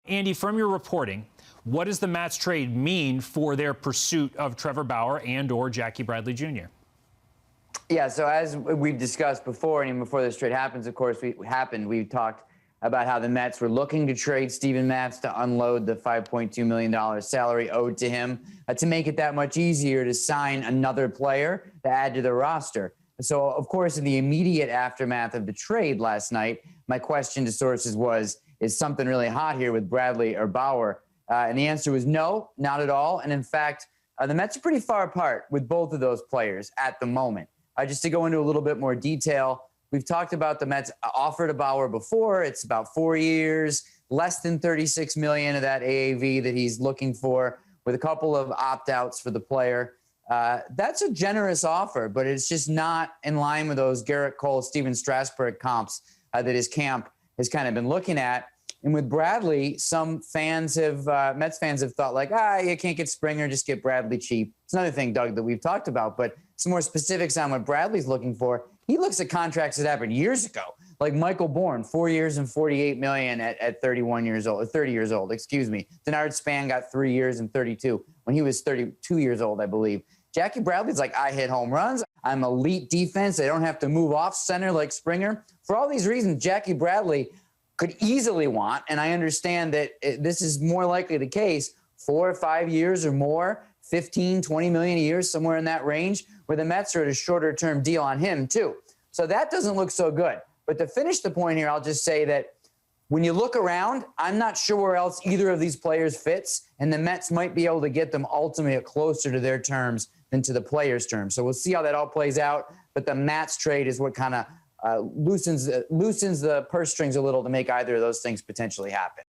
Andy, from your reporting, what does the Matz trade mean for their pursuit of Trevor Bauer and or Jackie Bradley Jr.? Yeah, so as we've discussed before, and even before this trade happens, of course, we talked about how the Mets were looking to trade Steven Matz to unload the $5.2 million salary owed to him to make it that much easier to sign another player to add to the roster. So, of course, in the immediate aftermath of the trade last night, my question to sources was, is something really hot here with Bradley or Bauer? And the answer was no, not at all. And in fact, the Mets are pretty far apart with both of those players at the moment. Just to go into a little bit more detail, we've talked about the Mets offer to Bauer before. It's about 4 years, less than $36 million of that AAV that he's looking for, with a couple of opt-outs for the player. That's a generous offer, but it's just not in line with those Garrett Cole, Steven Strasburg comps that his camp has kind of been looking at. And with Bradley, some fans have, Mets fans have thought like, you can't get Springer, just get Bradley cheap. It's another thing, Doug, that we've talked about, but some more specifics on what Bradley's looking for. He looks at contracts that happened years ago, like Michael Bourne, 4 years and $48 million at 31 years old, or 30 years old, excuse me. Denard Span got 3 years and 32 when he was 32 years old, I believe. Jackie Bradley's like, I hit home runs. I'm elite defense. I don't have to move off center like Springer. For all these reasons, Jackie Bradley could easily want, and I understand that this is more likely the case, 4 or 5 years or more, 15, 20 million a year, somewhere in that range, where the Mets are at a shorter term deal on him too. So that doesn't look so good. But to finish the point here, I'll just say that when you look around, I'm not sure where else either of these players fits, and the Mets might be able to get them ultimately closer to their terms than to the players' terms. So we'll see how that all plays out. But the Matz trade is what kind of loosens the purse strings a little to make either of those things potentially happen.